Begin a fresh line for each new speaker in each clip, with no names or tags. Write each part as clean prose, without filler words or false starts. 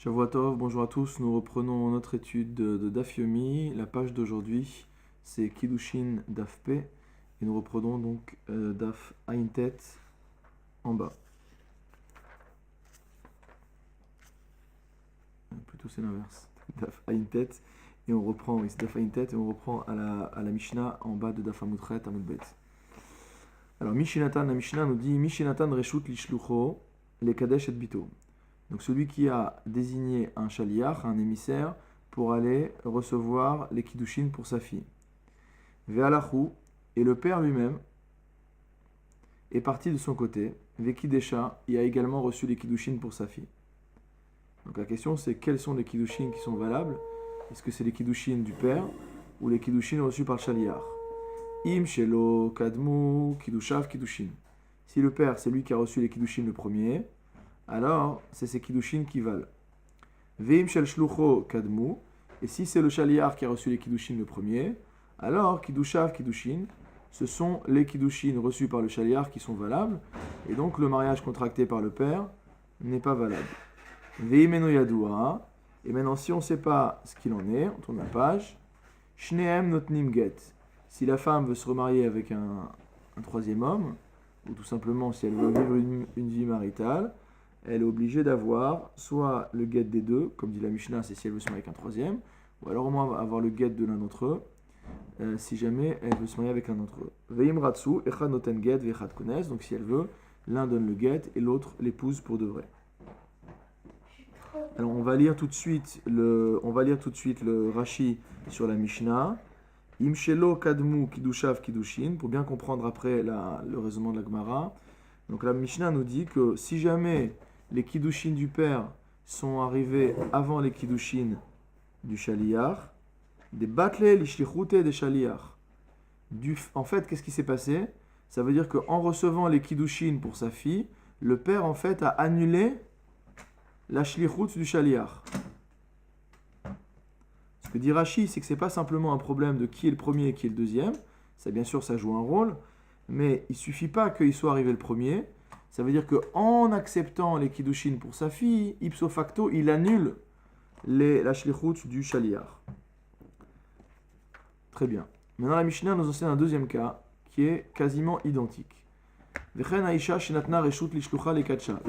Shavua Tov, bonjour à tous. Nous reprenons notre étude de Daf Yomi. La page d'aujourd'hui, c'est Kiddushin Daf P. Et nous reprenons donc Daf Ayin Tet en bas. Plutôt c'est l'inverse. Daf Ayin Tet. Et on reprend, oui, c'est Daf Ayin Tet. Et on reprend à la Mishnah en bas de Daf Amudchet, Amudbet. Alors, Mishinatan, la Mishnah nous dit Mishinatan Reshut Lishlucho, le Kadesh et Bito. Donc celui qui a désigné un shaliach, un émissaire, pour aller recevoir les kiddushin pour sa fille. Ve'alachou, et le père lui-même est parti de son côté. Ve'kidesha, il a également reçu les kiddushin pour sa fille. Donc la question c'est quels sont les kiddushin qui sont valables? Est-ce que c'est les kiddushin du père ou les kiddushin reçus par le shaliach? Im shelo kadmu kiddushav kiddushin. Si le père c'est lui qui a reçu les kiddushin le premier, alors c'est ces kiddushin qui valent. Veim shel shlucho kadmu, et si c'est le shaliach qui a reçu les kiddushin le premier, alors kiddushav kiddushin, ce sont les kiddushin reçus par le shaliach qui sont valables, et donc le mariage contracté par le père n'est pas valable. Veim eno yadua, et maintenant si on ne sait pas ce qu'il en est, on tourne la page, shneem notnim get, si la femme veut se remarier avec un troisième homme, ou tout simplement si elle veut vivre une vie maritale, elle est obligée d'avoir soit le guet des deux, comme dit la Mishnah, c'est si elle veut se marier avec un troisième, ou alors au moins avoir le guet de l'un d'entre eux, si jamais elle veut se marier avec l'un d'entre eux. Veim ratsu, echad noten get, vechad kones, donc si elle veut, l'un donne le guet et l'autre l'épouse pour de vrai. Alors on va lire tout de suite le Rashi sur la Mishnah. Imshelo kadmu kiddushav kiddushin, pour bien comprendre après le raisonnement de la Gemara. Donc la Mishnah nous dit que si jamais les kiddushin du père sont arrivés avant les kiddushin du shaliach, des batle lishlichute des shaliach. En fait, qu'est-ce qui s'est passé? Ça veut dire qu'en recevant les kiddushin pour sa fille, le père en fait a annulé la shlichut du shaliach. Ce que dit Rashi, c'est que c'est pas simplement un problème de qui est le premier et qui est le deuxième. Ça, bien sûr, ça joue un rôle, mais il suffit pas qu'il soit arrivé le premier. Ça veut dire qu'en acceptant les kiddushin pour sa fille, ipso facto, il annule la shlichut du shaliach. Très bien. Maintenant, la Mishnah nous enseigne un deuxième cas qui est quasiment identique. Une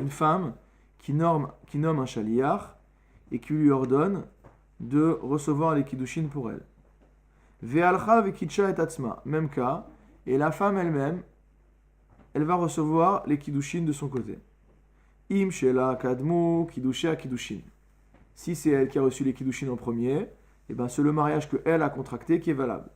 femme qui nomme un shaliach et qui lui ordonne de recevoir les kiddushin pour elle. Ve'alcha ve'kitsha et atzma, même cas, et la femme elle-même, elle va recevoir les kiddushin de son côté. Im shela kadmu kiddusha kiddushin. Si c'est elle qui a reçu les kiddushin en premier, et ben c'est le mariage que elle a contracté qui est valable.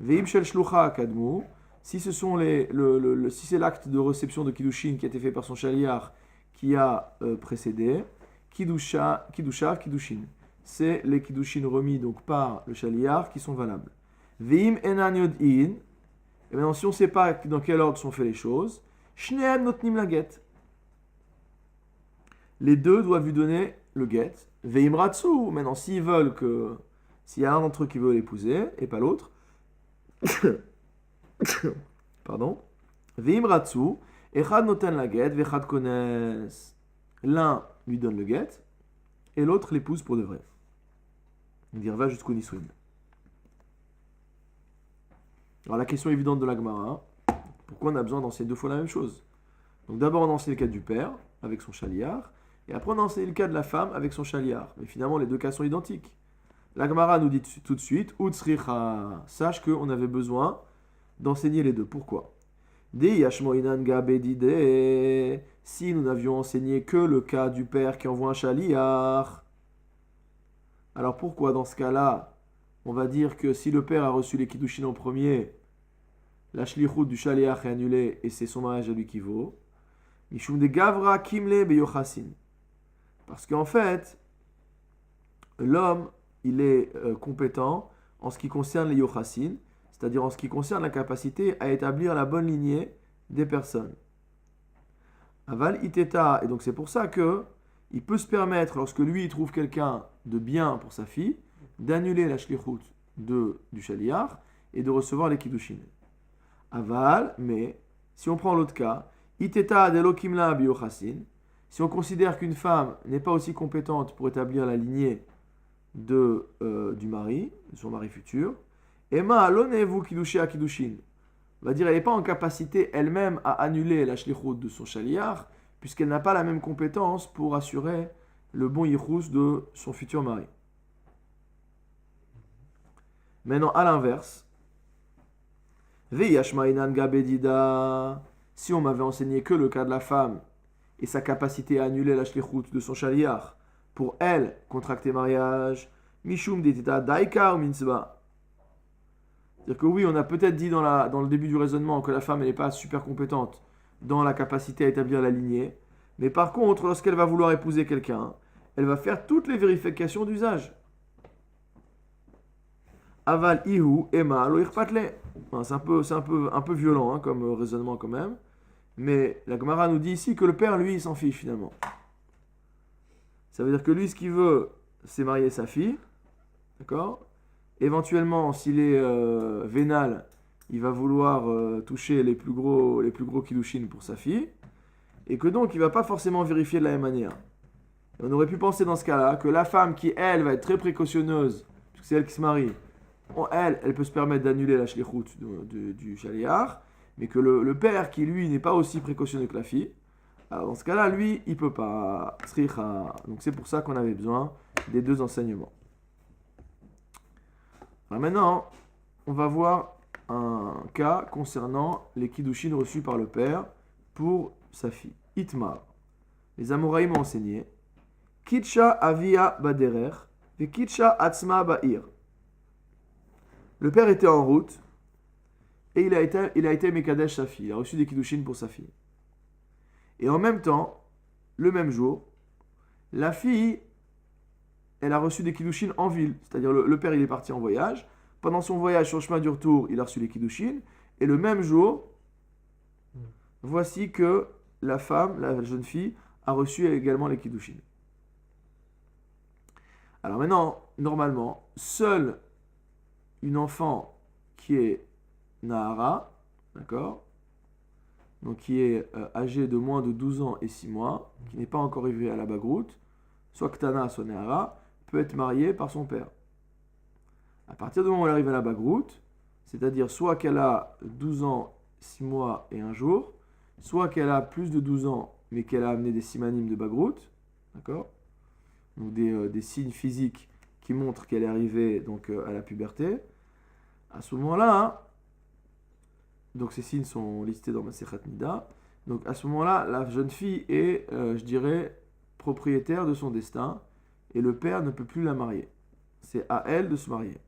Ve'im shel shlucha kadmu, si ce sont si c'est l'acte de réception de kiddushin qui a été fait par son shaliach qui a précédé, kiddushav kiddushin. C'est les kiddushin remis donc par le shaliach qui sont valables. Ve'im enan yod'in, et maintenant si on ne sait pas dans quel ordre sont faites les choses, shneem notnim la get. Les deux doivent lui donner le get. Ve'im ratsu, maintenant s'il y a un d'entre eux qui veut l'épouser et pas l'autre, pardon, ve'im ratsu, echad noten la get, vechad kones. L'un lui donne le get et l'autre l'épouse pour de vrai. Il va jusqu'au Nisuin. Alors la question évidente de la Gemara, pourquoi on a besoin d'enseigner deux fois la même chose? Donc d'abord on enseigne le cas du père avec son shaliach, et après on enseigne le cas de la femme avec son shaliach. Mais finalement les deux cas sont identiques. La Gemara nous dit tout de suite, Utsricha, sache qu'on avait besoin d'enseigner les deux. Pourquoi? Si nous n'avions enseigné que le cas du père qui envoie un shaliach, alors pourquoi dans ce cas-là, on va dire que si le père a reçu les kiddushin en premier, la shlichut du shaliach est annulée et c'est son mariage à lui qui vaut? Mishum de gavra kimle beyochasin. Parce qu'en fait, l'homme, il est compétent en ce qui concerne les yochasin, c'est-à-dire en ce qui concerne la capacité à établir la bonne lignée des personnes. Aval iteta, et donc c'est pour ça que il peut se permettre, lorsque lui il trouve quelqu'un de bien pour sa fille, d'annuler la shlichut du shaliach et de recevoir les kiddushin. Aval, mais si on prend l'autre cas, iteta adelokimla biyochasin, si on considère qu'une femme n'est pas aussi compétente pour établir la lignée du mari, de son mari futur, Emma alonez-vous kiddushin à kiddushin. On va dire elle n'est pas en capacité elle-même à annuler la shlichut de son shaliach, puisqu'elle n'a pas la même compétence pour assurer le bon yichus de son futur mari. Maintenant, à l'inverse, si on m'avait enseigné que le cas de la femme et sa capacité à annuler la shlichut de son shaliach, pour elle, contracter mariage, mishum detita daika ou mitzvah. C'est-à-dire que oui, on a peut-être dit dans le début du raisonnement que la femme n'est pas super compétente dans la capacité à établir la lignée, mais par contre, lorsqu'elle va vouloir épouser quelqu'un, elle va faire toutes les vérifications d'usage. Aval ihu ema lo irpatle. C'est un peu violent comme raisonnement quand même, mais la Gemara nous dit ici que le père, lui, il s'en fiche finalement. Ça veut dire que lui, ce qu'il veut, c'est marier sa fille, d'accord ? Éventuellement, s'il est vénal, il va vouloir toucher les plus gros kiddushin pour sa fille, et que donc il ne va pas forcément vérifier de la même manière. Et on aurait pu penser dans ce cas-là que la femme qui, elle, va être très précautionneuse, puisque c'est elle qui se marie, elle peut se permettre d'annuler la shlichut du shaliach, mais que le père qui, lui, n'est pas aussi précautionneux que la fille, alors dans ce cas-là, lui, il ne peut pas. Donc c'est pour ça qu'on avait besoin des deux enseignements. Alors maintenant, on va voir un cas concernant les kiddushin reçus par le père pour sa fille. Itmar. Les Amoraïm ont enseigné Kitsha avia baderer et Kitsha atzma ba'ir. Le père était en route et il a été Mekadesh sa fille. Il a reçu des kiddushin pour sa fille. Et en même temps, le même jour, la fille, elle a reçu des kiddushin en ville. C'est-à-dire le père, il est parti en voyage. Pendant son voyage sur le chemin du retour, il a reçu les kiddushin. Et le même jour, voici que la femme, la jeune fille, a reçu également les kiddushin. Alors maintenant, normalement, seule une enfant qui est Nahara, d'accord, donc qui est âgée de moins de 12 ans et 6 mois, qui n'est pas encore arrivée à la bagroute, soit Ktana, soit Nahara, peut être mariée par son père. À partir du moment où elle arrive à la bagroute, c'est-à-dire soit qu'elle a 12 ans, 6 mois et 1 jour, soit qu'elle a plus de 12 ans, mais qu'elle a amené des simanim de bagroute, d'accord, donc des signes physiques qui montrent qu'elle est arrivée donc, à la puberté. À ce moment-là, donc ces signes sont listés dans Masechet Nida. Donc à ce moment-là, la jeune fille est, je dirais, propriétaire de son destin et le père ne peut plus la marier. C'est à elle de se marier.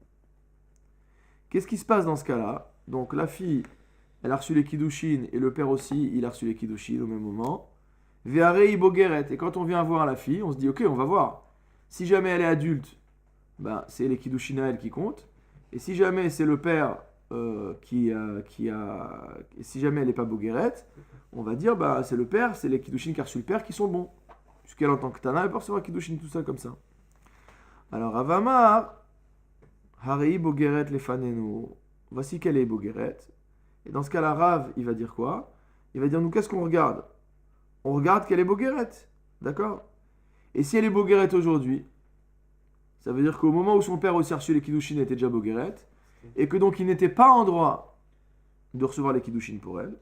Qu'est-ce qui se passe dans ce cas-là? Donc la fille, elle a reçu les kiddushin et le père aussi, il a reçu les kiddushin au même moment. Ve'arei bogeret. Et quand on vient voir la fille, on se dit ok, on va voir. Si jamais elle est adulte, ben, c'est les kiddushin à elle qui comptent. Et si jamais c'est le père si jamais elle n'est pas Bogueret, on va dire bah c'est le père, c'est les kiddushin qu'a reçu le père qui sont bons. Puisqu'elle en tant que Tana, elle peut recevoir kiddushin tout ça comme ça. Alors Avamar, Harei Bogueret lefanenu. Voici qu'elle est Bogueret. Et dans ce cas-là, Rav, il va dire quoi? Il va dire nous qu'est-ce qu'on regarde? On regarde qu'elle est Bogueret. D'accord? Et si elle est Bogueret aujourd'hui, ça veut dire qu'au moment où son père aussi a reçu les kiddushin, elle était déjà Bogueret. Et que donc il n'était pas en droit de recevoir les kiddushin pour elle.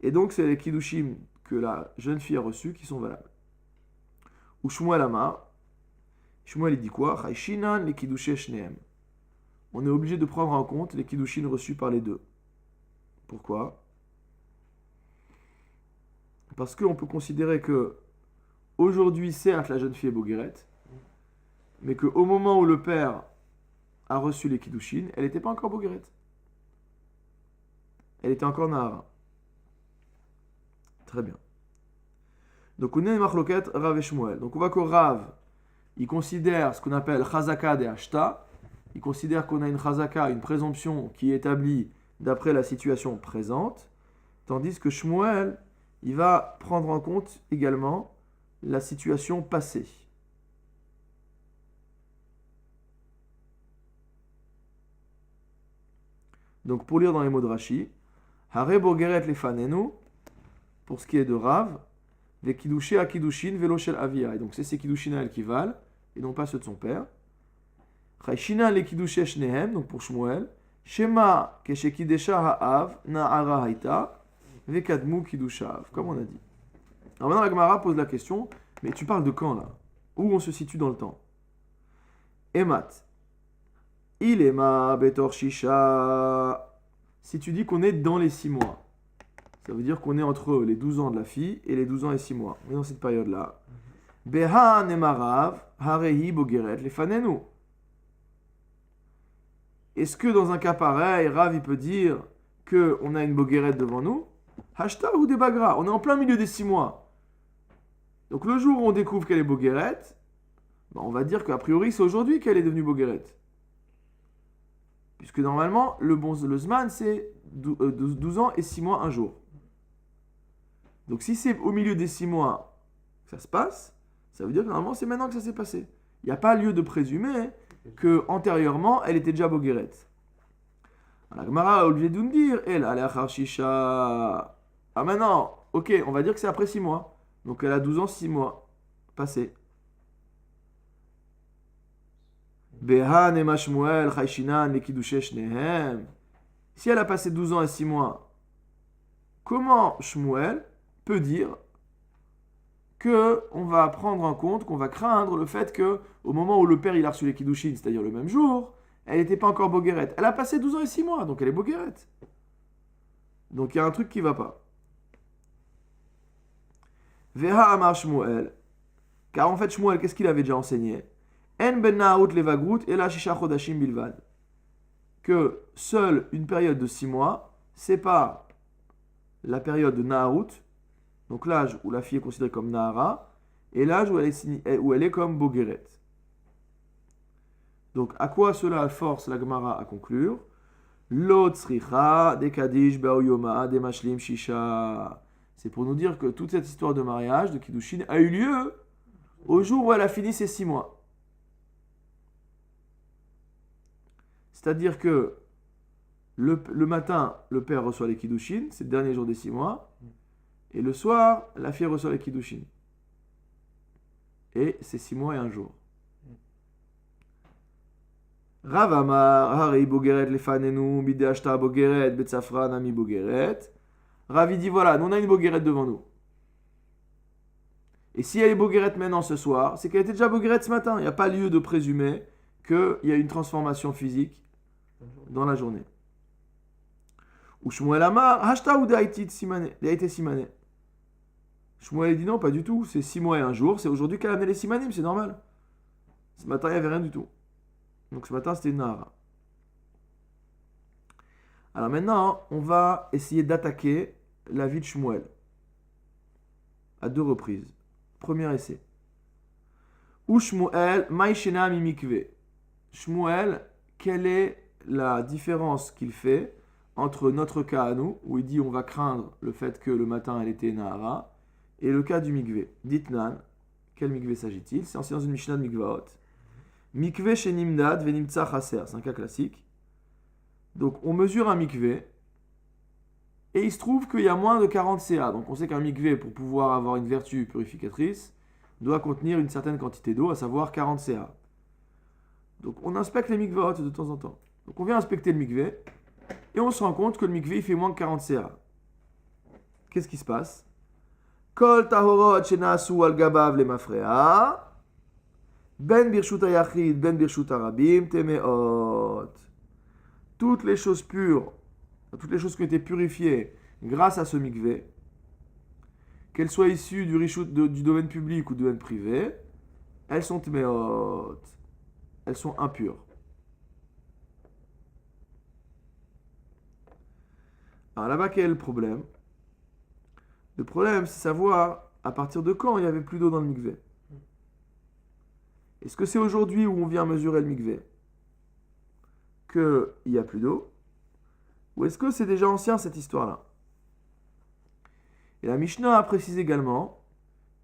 Et donc c'est les kiddushin que la jeune fille a reçus qui sont valables. Ou Shmuel Amar, Shmuel il dit quoi? Chayshinan les kiddushin shneem. On est obligé de prendre en compte les kiddushin reçus par les deux. Pourquoi? Parce qu'on peut considérer que aujourd'hui, certes, la jeune fille est Bogueret, mais qu'au moment où le père a reçu les kiddushin, elle n'était pas encore Bogueret. Elle était encore Nahara. Très bien. Donc on est Machloket Rav et Shmuel. Donc on voit que Rav, il considère ce qu'on appelle Chazaka de Ashta. Il considère qu'on a une Chazaka, une présomption qui est établie d'après la situation présente. Tandis que Shmuel, il va prendre en compte également la situation passée. Donc pour lire dans les mots de Rashi, Hare Bogeret lefanenu, pour ce qui est de Rav, Ve Kiddushin à Kiddushin velo shel avia. Et donc c'est ces Kiddushin à elle qui valent, et non pas ceux de son père. Chayshina le Kiddushe shnehem, donc pour Shmuel. Shema keshekidesha ha'av na'ara haita ve kadmu kiddushav, comme on a dit. Alors maintenant la Gemara pose la question, mais tu parles de quand là? Où on se situe dans le temps? Emat. Il ema betor shisha. Si tu dis qu'on est dans les 6 mois, ça veut dire qu'on est entre les 12 ans de la fille et les 12 ans et 6 mois. On est dans cette période-là. Beha nemarav harehi bogeret lefanenu. Est-ce que dans un cas pareil, Rav il peut dire qu'on a une bogeret devant nous? Hashta ou des bagra. On est en plein milieu des 6 mois. Donc le jour où on découvre qu'elle est bogeret, on va dire qu'a priori c'est aujourd'hui qu'elle est devenue bogeret. Puisque normalement, le zman c'est 12 ans et 6 mois un jour. Donc si c'est au milieu des 6 mois que ça se passe, ça veut dire que normalement c'est maintenant que ça s'est passé. Il n'y a pas lieu de présumer que antérieurement elle était déjà bogeret. La Gemara au lieu de nous dire, elle a l'air shisha. Ah maintenant, ok, on va dire que c'est après 6 mois. Donc elle a 12 ans, 6 mois passés. Behan et Shmuel, Chayshinan, les Kiddushe Shnehem. Si elle a passé 12 ans et 6 mois, comment Shmuel peut dire que on va prendre en compte, qu'on va craindre le fait que au moment où le père il a reçu les Kiddushin, c'est-à-dire le même jour, elle n'était pas encore bogeret. Elle a passé 12 ans et 6 mois, donc elle est bogeret. Donc il y a un truc qui ne va pas. Veha amar Shmuel. Car en fait Shmuel, qu'est-ce qu'il avait déjà enseigné? En ben naout levagrout et la shisha chodashim bilvad. Que seule une période de 6 mois sépare la période de naout, donc l'âge où la fille est considérée comme nahara, et l'âge où elle est comme bogeret. Donc à quoi cela force la Gemara à conclure? Lo tzricha de kadish be'oyoma de mashlim shisha. C'est pour nous dire que toute cette histoire de mariage, de Kiddushin, a eu lieu au jour où elle a fini ses 6 mois. C'est-à-dire que le matin, le père reçoit les Kiddushin, c'est le dernier jour des 6 mois, et le soir, la fille reçoit les Kiddushin. Et c'est 6 mois et 1 jour. Rav Amar, Hari Bogeret lefanenu, Bidashta Bogeret, Betsafra Nami Bogeret. Rav il dit voilà, nous on a une Bogeret devant nous. Et si elle est Bogeret maintenant ce soir, c'est qu'elle était déjà Bogeret ce matin. Il n'y a pas lieu de présumer qu'il y a une transformation physique dans la journée. Ou Shmuel Amar, Hashta ou Dehaïti Simane. Shmuel dit non, pas du tout. C'est 6 mois et 1 jour. C'est aujourd'hui qu'elle a amené les Simanim, c'est normal. Ce matin, il n'y avait rien du tout. Donc ce matin, c'était une Nahara. Alors maintenant, on va essayer d'attaquer la vie de Shmuel. À 2 reprises. Premier essai. Ou Shmuel, Maïshena Mimikve. Shmuel, quelle est la différence qu'il fait entre notre cas à nous, où il dit on va craindre le fait que le matin elle était Nahara, et le cas du Mikve. Ditnan, quel Mikve s'agit-il? C'est enseigné dans une Mishnah de Mikvaot. Mikve chez Nimdad, Venimtsa Chaser, c'est un cas classique. Donc on mesure un Mikve, et il se trouve qu'il y a moins de 40 CA. Donc on sait qu'un Mikve, pour pouvoir avoir une vertu purificatrice, doit contenir une certaine quantité d'eau, à savoir 40 CA. Donc on inspecte les Mikvaot de temps en temps. Donc on vient inspecter le Mikve, et on se rend compte que le Mikve il fait moins que 40 CA. Qu'est-ce qui se passe? Kol tahorot shenasu al gabav le mafrea. Ben birshut ayachid, ben birshut arabim, temeot. Toutes les choses pures, toutes les choses qui ont été purifiées grâce à ce mikvé, qu'elles soient issues du domaine public ou du domaine privé, elles sont temeot. Elles sont impures. Alors là-bas, quel est le problème? Le problème, c'est savoir à partir de quand il n'y avait plus d'eau dans le mikvé. Est-ce que c'est aujourd'hui où on vient mesurer le mikvé qu'il n'y a plus d'eau? Ou est-ce que c'est déjà ancien cette histoire-là? Et la Mishnah a précisé également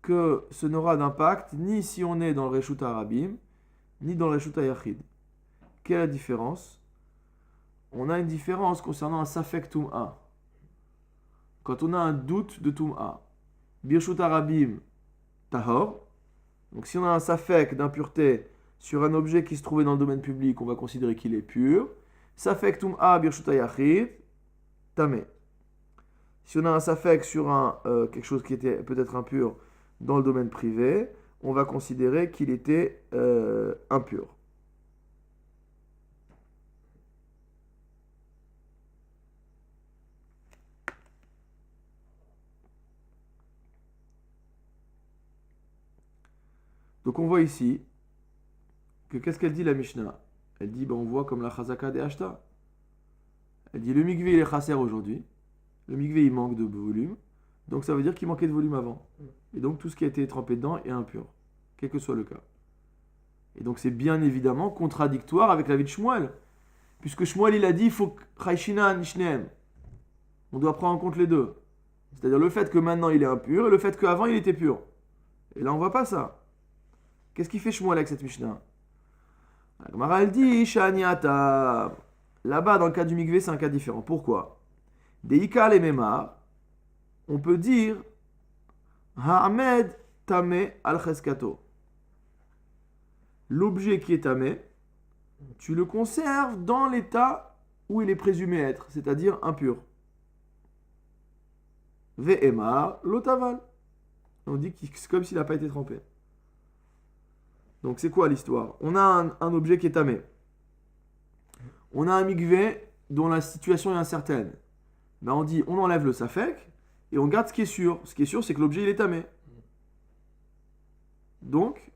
que ce n'aura d'impact ni si on est dans le Reshut Arabim, ni dans le Reshut Ayachid. Quelle est la différence? On a une différence concernant un Safek Tum'a. Quand on a un doute de Tum'a. birshut harabim tahor. Donc si on a un safek d'impureté sur un objet qui se trouvait dans le domaine public, on va considérer qu'il est pur. Safek tum'a birshut hayachid tameh. Si on a un safek sur quelque chose qui était peut-être impur dans le domaine privé, on va considérer qu'il était impur. Donc on voit ici que qu'est-ce qu'elle dit la Mishnah? Elle dit, on voit comme la chazaka des Ashta. Elle dit, le mikvé il est chasser aujourd'hui. Le mikvé il manque de volume. Donc ça veut dire qu'il manquait de volume avant. Et donc tout ce qui a été trempé dedans est impur. Quel que soit le cas. Et donc c'est bien évidemment contradictoire avec la vie de Shmuel. Puisque Shmuel il a dit, il faut chayshinan nishneem. On doit prendre en compte les deux. C'est-à-dire le fait que maintenant il est impur et le fait qu'avant il était pur. Et là on voit pas ça. Qu'est-ce qu'il fait Shmuel avec cette Mishnah? La Gemara elle dit Shaniata. Là-bas, dans le cas du mikvé, c'est un cas différent. Pourquoi? Deika le memar, on peut dire Ha'amed tame al cheskato. L'objet qui est tamé, tu le conserves dans l'état où il est présumé être, c'est-à-dire impur. Ve'emar lotaval. On dit que c'est comme s'il n'a pas été trempé. Donc c'est quoi l'histoire? On a un objet qui est tamé. On a un mikvé dont la situation est incertaine. Ben on dit on enlève le safek et on garde ce qui est sûr. Ce qui est sûr c'est que l'objet il est tamé. Donc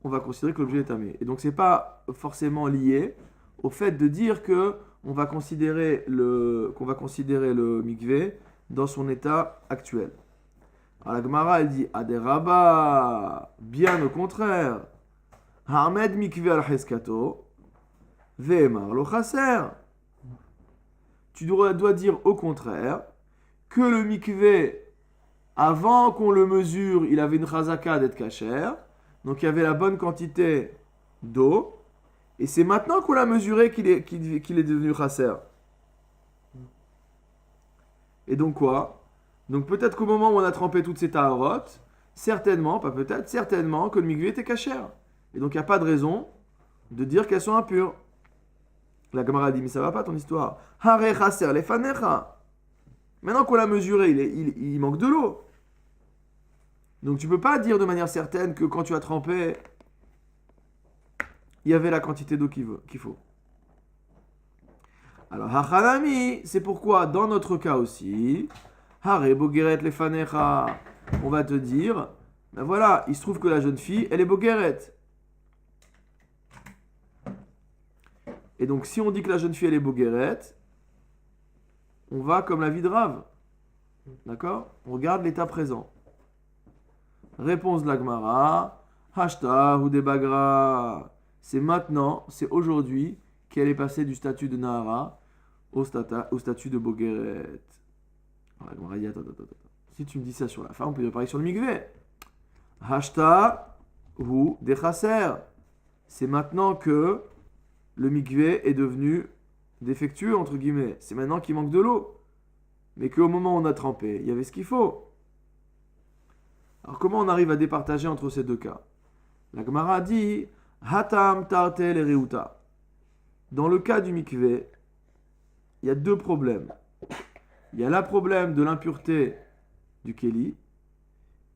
on va considérer que l'objet est tamé. Et donc c'est pas forcément lié au fait de dire que qu'on va considérer le mikvé dans son état actuel. Alors la Gemara elle dit Aderaba, bien au contraire. Ha'amed mikvé al cheskato ve'emar lo chaser. Tu dois dire au contraire que le mikvé, avant qu'on le mesure, il avait une chazaka d'être kasher, donc il y avait la bonne quantité d'eau, et c'est maintenant qu'on l'a mesuré qu'il est devenu chaser. Et donc quoi? Donc peut-être qu'au moment où on a trempé toutes ces taharotes, certainement, pas peut-être, certainement que le mikvé était kasher. Et donc il n'y a pas de raison de dire qu'elles sont impures. La Gemara dit, mais ça va pas ton histoire. Hare chaser lefanecha. Maintenant qu'on l'a mesuré, il manque de l'eau. Donc tu peux pas dire de manière certaine que quand tu as trempé, il y avait la quantité d'eau qu'il faut. Alors, hachanami, c'est pourquoi dans notre cas aussi, hare bogeret lefanecha, on va te dire, ben voilà, il se trouve que la jeune fille, elle est bogeret. Et donc, si on dit que la jeune fille, elle est bogeret, on va comme la vie de Rav. D'accord? On regarde l'état présent. Réponse de la Gemara, hashta ou debagra. C'est maintenant, c'est aujourd'hui qu'elle est passée du statut de Nahara au statut de bogeret. Alors la Gemara dit, attends. Si tu me dis ça sur la fin, on peut dire pareil sur le mikvé. Hashta ou dechaser. C'est maintenant que le mikvé est devenu défectueux, entre guillemets. C'est maintenant qu'il manque de l'eau. Mais qu'au moment où on a trempé, il y avait ce qu'il faut. Alors comment on arrive à départager entre ces deux cas? La Gemara dit Hatam tarte le reuta. Dans le cas du mikvé, il y a deux problèmes. Il y a le problème de l'impureté du keli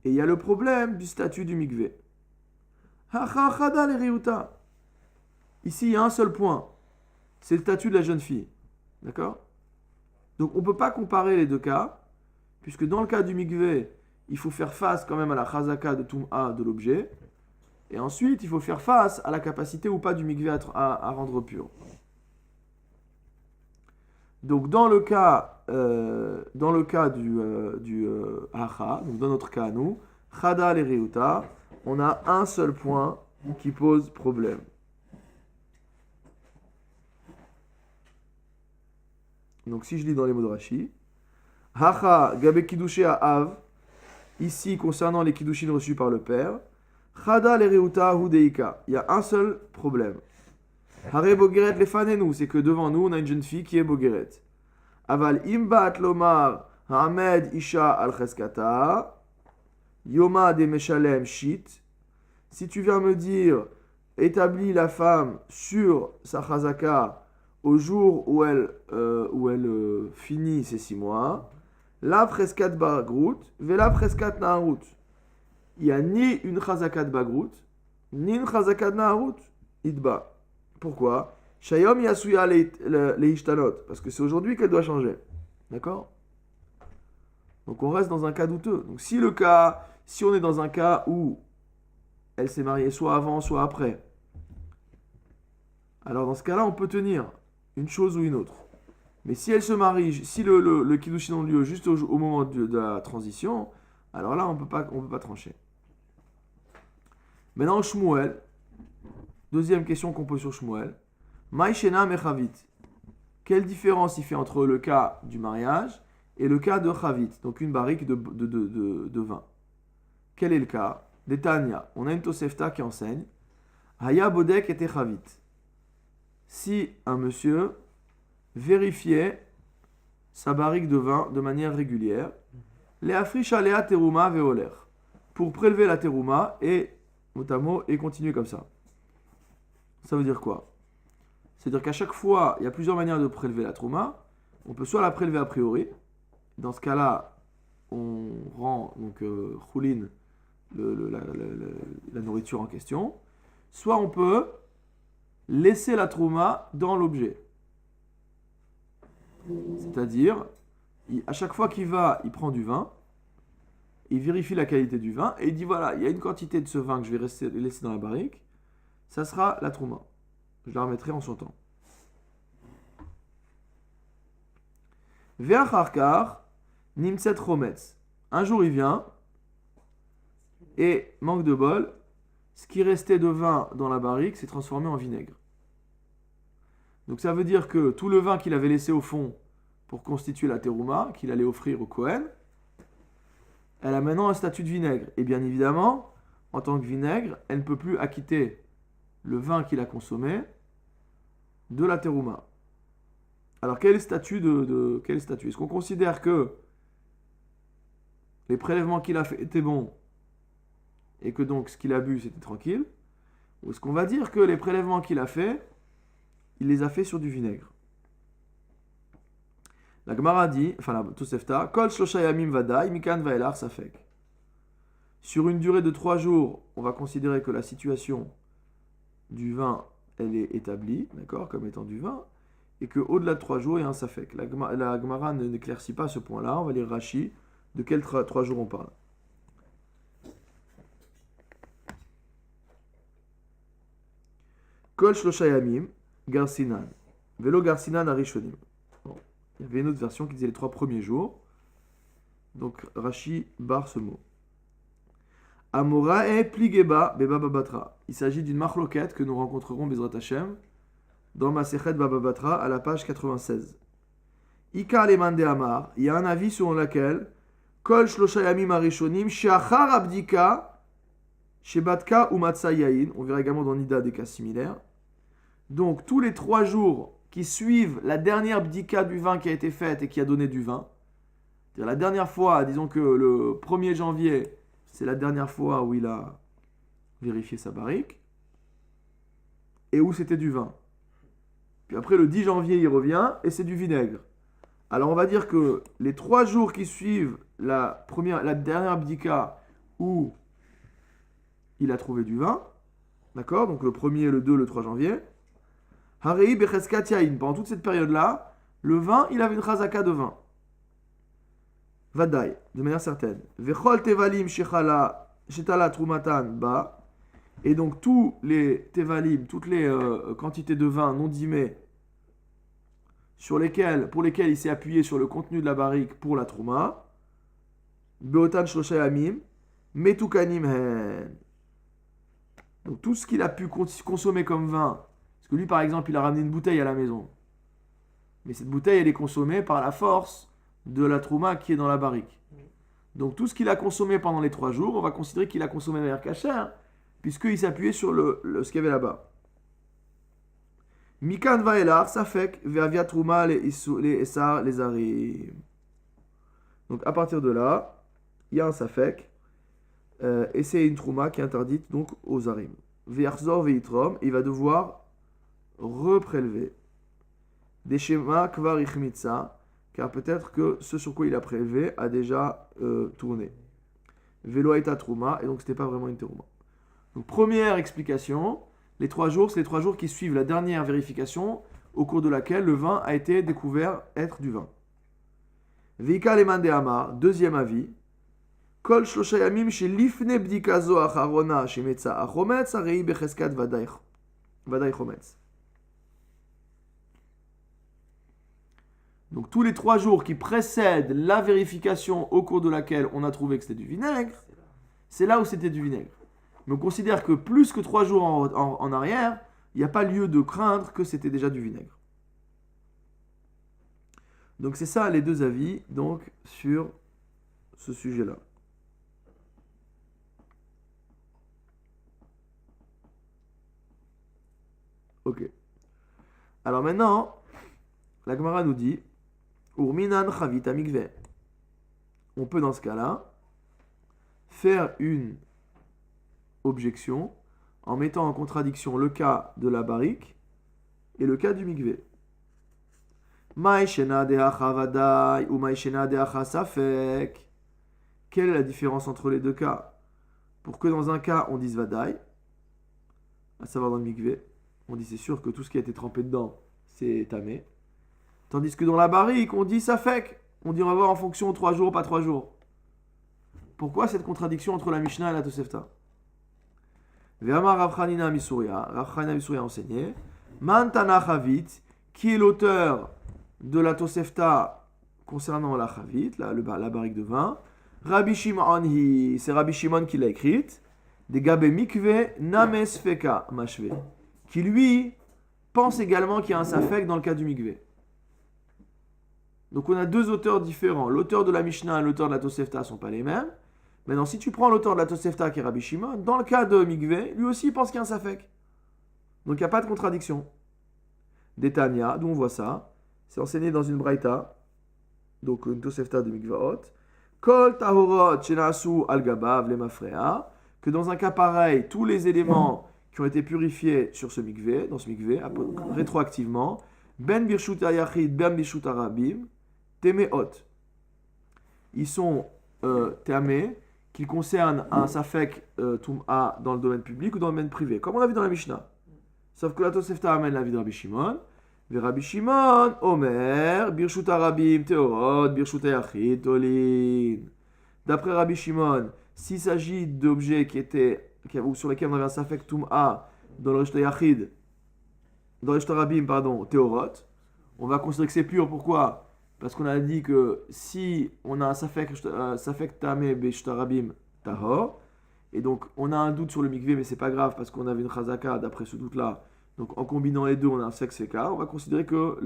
et il y a le problème du statut du mikvé. Hachachada le reuta. Ici, il y a un seul point. C'est le statut de la jeune fille. D'accord? Donc, on ne peut pas comparer les deux cas, puisque dans le cas du mikvé, il faut faire face quand même à la chazaka de Tum'a de l'objet, et ensuite, il faut faire face à la capacité ou pas du mikvé à rendre pur. Donc, dans le cas du hacha, donc dans notre cas à nous, chada le reuta, on a un seul point qui pose problème. Donc si je lis dans les mots de Rashi, Hacha gabe kiddushé à Av, ici concernant les kiddushin reçus par le père, Chada le reuta hudeika, il y a un seul problème. Hare bogeret lefanenu, c'est que devant nous on a une jeune fille qui est bogeret. Aval imbat lomar Hamed Isha al Cheskata, Yoma de Meshalem Shit. Si tu viens me dire, établis la femme sur sa chazaka au jour où elle finit ses 6 mois, la Cheskat Bagrout, Vela Cheskat Naharut. Il n'y a ni une chazaka de Bagrout, ni une chazaka de Naharut. Idba. Pourquoi? Shayom Yasuya les Ishtanot. Parce que c'est aujourd'hui qu'elle doit changer. D'accord? Donc on reste dans un cas douteux. Donc si on est dans un cas où elle s'est mariée soit avant, soit après, alors dans ce cas-là, on peut tenir une chose ou une autre. Mais si elle se marie, si le kiddushin a lieu juste au moment de la transition, alors là, on peut pas trancher. Maintenant, Shmuel, deuxième question qu'on pose sur Shmuel. Maïshena mechavit. Quelle différence il fait entre le cas du mariage et le cas de chavit, donc une barrique de vin? Quel est le cas? D'Etania, on a une Tosefta qui enseigne Haya bodek et chavit. Si un monsieur vérifiait sa barrique de vin de manière régulière, les afrisha lea teruma veoler, pour prélever la teruma et motamo et continuer comme ça. Ça veut dire quoi? C'est-à-dire qu'à chaque fois, il y a plusieurs manières de prélever la teruma. On peut soit la prélever a priori. Dans ce cas-là, on rend donc choulin la nourriture en question. Soit on peut laisser la trouma dans l'objet. C'est-à-dire, à chaque fois qu'il va, il prend du vin, il vérifie la qualité du vin, et il dit voilà, il y a une quantité de ce vin que je vais laisser dans la barrique, ça sera la trouma. Je la remettrai en son temps. Ve'acharkar nimtset chometz. Un jour il vient, et manque de bol, ce qui restait de vin dans la barrique s'est transformé en vinaigre. Donc ça veut dire que tout le vin qu'il avait laissé au fond pour constituer la terouma, qu'il allait offrir au Kohen, elle a maintenant un statut de vinaigre. Et bien évidemment, en tant que vinaigre, elle ne peut plus acquitter le vin qu'il a consommé de la terouma. Alors quel statut quel statut? Est-ce qu'on considère que les prélèvements qu'il a fait étaient bons et que donc ce qu'il a bu c'était tranquille? Ou est-ce qu'on va dire que les prélèvements qu'il a fait, il les a fait sur du vinaigre? La Gemara dit, enfin la Tosefta, Kol Shlosha Yamim Vadai, Mikan Vaelar Safek. Sur une durée de 3 jours, on va considérer que la situation du vin, elle est établie, d'accord, comme étant du vin, et qu'au-delà de 3 jours, il y a un Safek. La Gemara n'éclaircit pas ce point-là, on va lire Rashi, de quels 3 jours on parle. Kol Shlosha Yamim, Garsinan. Velo Garsinan Arishonim. Il y avait une autre version qui disait les 3 premiers jours. Donc Rashi barre ce mot. Amorae pligeba beba babatra. Il s'agit d'une marloquette que nous rencontrerons Bezrat Hashem dans Masechet Baba Batra à la page 96. Ika lemande amar. Il y a un avis selon lequel Kol shlosha yamim arishonim sheachar abdika shebatka umatsa yain. On verra également dans Nida des cas similaires. Donc tous les 3 jours qui suivent la dernière bdika du vin qui a été faite et qui a donné du vin. C'est-à-dire la dernière fois, disons que le 1er janvier, c'est la dernière fois où il a vérifié sa barrique et où c'était du vin. Puis après le 10 janvier, il revient et c'est du vinaigre. Alors on va dire que les 3 jours qui suivent la dernière bdika où il a trouvé du vin, d'accord, donc le 1er, le 2, le 3 janvier, Harei becheskat yain. Pendant toute cette période-là, le vin, il avait une chazaka de vin. Vadaï, de manière certaine. Vechol tevalim shetala trumatan ba. Et donc tous les tevalim, toutes les quantités de vin non dimées pour lesquelles il s'est appuyé sur le contenu de la barrique pour la trouma, beotan shlosha yamim, metukanim hen. Donc tout ce qu'il a pu consommer comme vin. Parce que lui, par exemple, il a ramené une bouteille à la maison. Mais cette bouteille, elle est consommée par la force de la trouma qui est dans la barrique. Donc tout ce qu'il a consommé pendant les 3 jours, on va considérer qu'il a consommé de manière cachère, puisqu'il s'appuyait sur ce qu'il y avait là-bas. Mikan vaelar, safek, ve'avia trouma, les essar, les arim. Donc à partir de là, il y a un safek, et c'est une trouma qui est interdite donc aux arim. Ve'achzor ve'itrom, il va devoir reprélever. Des schémas kvar ichmitsa, car peut-être que ce sur quoi il a prélevé a déjà tourné. Velo aita trouma, et donc c'était pas vraiment une terouma. Donc première explication, les 3 jours, c'est les 3 jours qui suivent la dernière vérification, au cours de laquelle le vin a été découvert être du vin. Veika leman de Amar, deuxième avis. Kol shlosha yamim shelifne bdika zo acharona shemetza achometz arei becheskat vaday chometz. Donc tous les 3 jours qui précèdent la vérification au cours de laquelle on a trouvé que c'était du vinaigre, c'est là où c'était du vinaigre. Mais on considère que plus que 3 jours en arrière, il n'y a pas lieu de craindre que c'était déjà du vinaigre. Donc c'est ça les deux avis donc, sur ce sujet-là. Ok. Alors maintenant, la Gemara nous dit Urminan chavit amikve. On peut dans ce cas-là faire une objection en mettant en contradiction le cas de la barrique et le cas du mikvé. Maïshena deacha vadai ou maïshena deacha safek. Quelle est la différence entre les deux cas? Pour que dans un cas on dise vadai, à savoir dans le mikvé, on dit c'est sûr que tout ce qui a été trempé dedans c'est tamé. Tandis que dans la barrique on dit safek. On dit on va voir en fonction 3 jours, pas 3 jours. Pourquoi cette contradiction entre la Mishnah et la Tosefta? Ve'amar Rav Chanina Misuria, Rav Chanina Misuria enseigné, Man Tana Chavit, qui est l'auteur de la Tosefta concernant la Chavit, la barrique de vin. Rabbi Shimon, c'est Rabbi Shimon qui l'a écrite, des Gabe Mikve Names Feka Mashve, qui lui pense également qu'il y a un safek dans le cas du Mikve. Donc on a 2 auteurs différents. L'auteur de la Mishnah et l'auteur de la Tosefta ne sont pas les mêmes. Maintenant, si tu prends l'auteur de la Tosefta qui est Rabbi Shimon, dans le cas de Mikvé, lui aussi il pense qu'il y a un safek. Donc il n'y a pas de contradiction. D'Etania, d'où on voit ça, c'est enseigné dans une braïta, donc une Tosefta de Mikvaot. Kol tahorot shenasu al gabav lemafrea, que dans un cas pareil, tous les éléments qui ont été purifiés sur ce mikvé, dans ce mikvé, rétroactivement, ben birshut ayachid, ben birshut arabim, temeot. Ils sont tamés, qu'ils concernent un safek tum'a dans le domaine public ou dans le domaine privé, comme on a vu dans la Mishnah. Sauf que la Tosefta amène la vie de Rabbi Shimon. Et Rabbi Shimon, Omer, birshut arabim, teorot, birshut ayachid, tolin. D'après Rabbi Shimon, s'il s'agit d'objets ou sur lesquels on avait un safek tum'a dans le rishut ayachid, dans le Shtarabim, Théorot, on va considérer que c'est pur. Pourquoi? Parce qu'on a dit que si on a un Safek Tameh Beshtarabim Tahor, et donc on a un doute sur le mikvé, mais c'est pas grave parce qu'on avait une Chazaka d'après ce doute-là. Donc en combinant les deux, on a un Sek Seka, on va considérer que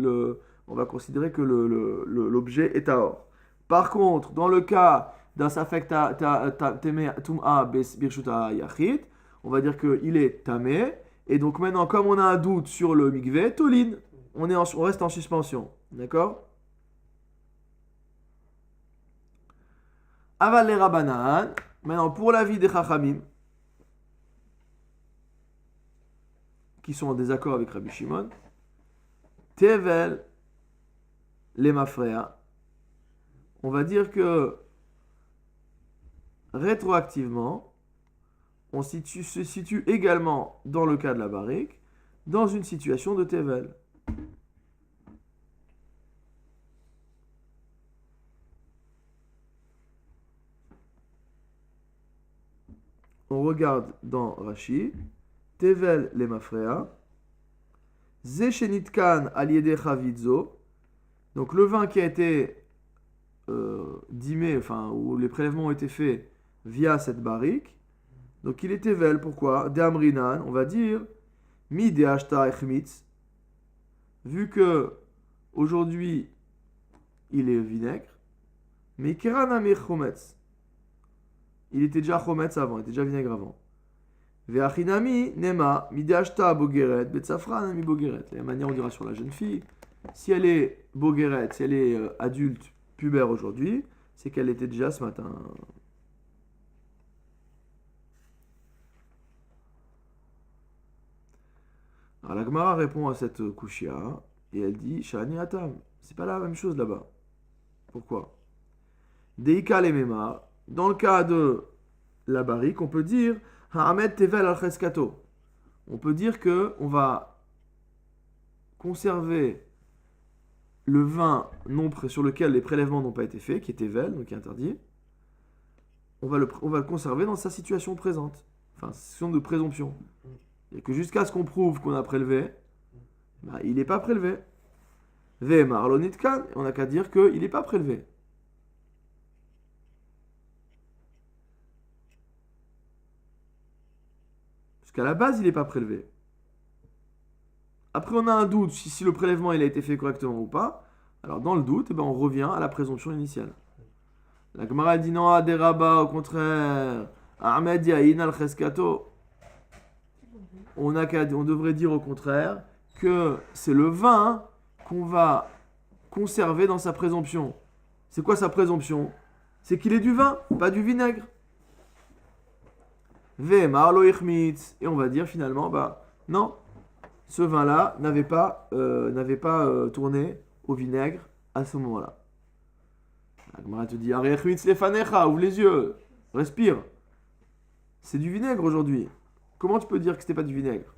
l'objet est Tahor. Par contre, dans le cas d'un Safek Tum'a Birshuta Yachid, on va dire qu'il est Tameh. Et donc maintenant, comme on a un doute sur le mikvé, Tolin, on reste en suspension. D'accord? Aval les Rabbanan. Maintenant, pour l'avis des Chachamim, qui sont en désaccord avec Rabbi Shimon, Tevel les Mafrea, on va dire que rétroactivement, on se situe également dans le cas de la barrique, dans une situation de Tevel. On regarde dans Rashi, Tevel le Mafrea, Zechenitkan aliede chavidzo, donc le vin qui a été dimé, où les prélèvements ont été faits via cette barrique. Donc il est Tevel, pourquoi? De'amrinan, on va dire, mi de'ashta echmitz, vu que aujourd'hui il est vinaigre, mais kerana mi chometz, il était déjà chometz avant, il était déjà vinaigre avant. Ve'achinami nema mi de'ashta bogeret, betzafran mi bogeret. La manière on dira sur la jeune fille, si elle est bogeret, si elle est adulte, pubère aujourd'hui, c'est qu'elle était déjà ce matin. Alors la Gemara répond à cette kushia et elle dit Shani Atam, c'est pas la même chose là-bas. Pourquoi? Deika lemema, dans le cas de la barrique, on peut dire Ha'amed tevel al cheskato. On peut dire que on va conserver le vin sur lequel les prélèvements n'ont pas été faits, qui est tevel, donc qui est interdit. On va le conserver dans sa situation présente, enfin situation de présomption. Et que jusqu'à ce qu'on prouve qu'on a prélevé, bah, il n'est pas prélevé. Ve'emar lo nitkan, on n'a qu'à dire qu'il n'est pas prélevé. Parce qu'à la base, il n'est pas prélevé. Après, on a un doute si le prélèvement il a été fait correctement ou pas. Alors, dans le doute, eh ben, on revient à la présomption initiale. La Gemara dit non, des rabats, au contraire. Ahmed Yahin al Cheskato. On devrait dire au contraire que c'est le vin qu'on va conserver dans sa présomption. C'est quoi sa présomption? C'est qu'il est du vin, pas du vinaigre. Ve'emar lo ichmitz. Et on va dire finalement, bah non, ce vin-là n'avait pas tourné au vinaigre à ce moment-là. La Gemara te dit, Ari ichmitz lefanecha, ouvre les yeux, respire. C'est du vinaigre aujourd'hui. Comment tu peux dire que c'était pas du vinaigre?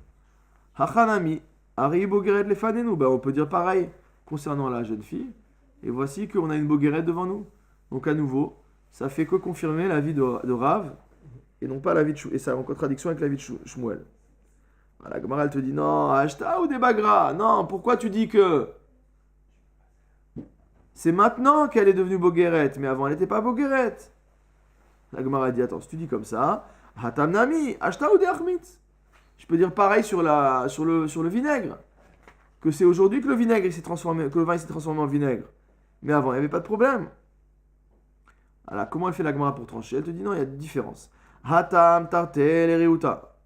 Hachanami, Ari bogeret lefanenu. Ben on peut dire pareil concernant la jeune fille. Et voici qu'on a une bogeret devant nous. Donc à nouveau, ça fait que confirmer l'avis de Rav et non pas l'avis de Shmuel. Et ça est en contradiction avec l'avis de Shmuel. La Gemara elle te dit non, acheta ou des bagra. Non, pourquoi tu dis que c'est maintenant qu'elle est devenue bogeret, mais avant elle n'était pas bogeret? La Gemara dit attends, si tu dis comme ça, hatamnami, acheta ou des achmitz. Je peux dire pareil sur le vinaigre. Que c'est aujourd'hui que le vinaigre s'est transformé, que le vin s'est transformé en vinaigre. Mais avant, il n'y avait pas de problème. Alors, comment elle fait la Gemara pour trancher? Elle te dit non, il y a une différence. Hatam, tarte, l'eriuta.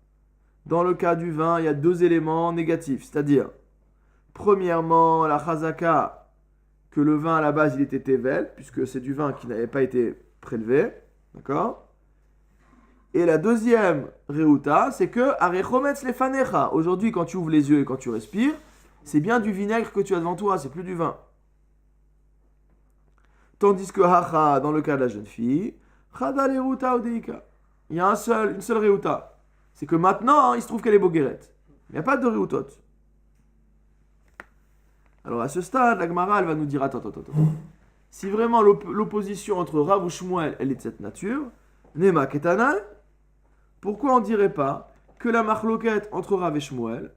Dans le cas du vin, il y a deux éléments négatifs. C'est-à-dire, premièrement, la chazaka, que le vin à la base, il était tevel, puisque c'est du vin qui n'avait pas été prélevé. D'accord? Et la deuxième reuta, c'est que arechometz lefanecha. Aujourd'hui, quand tu ouvres les yeux et quand tu respires, c'est bien du vinaigre que tu as devant toi, c'est plus du vin. Tandis que hacha, dans le cas de la jeune fille, chada leruta odeika. Il y a une seule reuta. C'est que maintenant, il se trouve qu'elle est bogeret. Il n'y a pas de reutot. Alors à ce stade, la Gemara, elle va nous dire attends. Si vraiment l'opposition entre Rav ou Shmuel, elle est de cette nature, nema ketana, pourquoi on ne dirait pas que la marloquette entre Rav et Shmuel,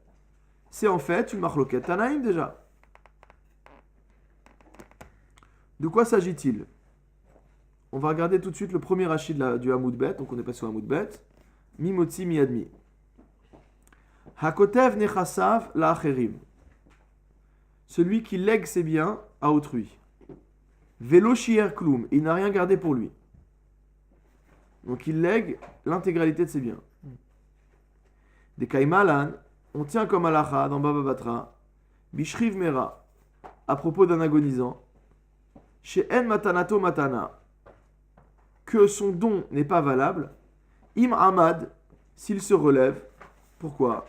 c'est en fait une marloquette Tanaïm déjà? De quoi s'agit-il? On va regarder tout de suite le premier rachid du Hamoud Bet, donc on est passé sur Hamoud Bet. Mimotzi miadmi. Hakotev nechasav la'acherim. Celui qui lègue ses biens à autrui. Velo shier klum, il n'a rien gardé pour lui. Donc il lègue l'intégralité de ses biens. Des kaimalan, on tient comme halacha dans Baba Batra, bishriv mera, à propos d'un agonisant, chez en matanato matana, que son don n'est pas valable, im amad, s'il se relève. Pourquoi?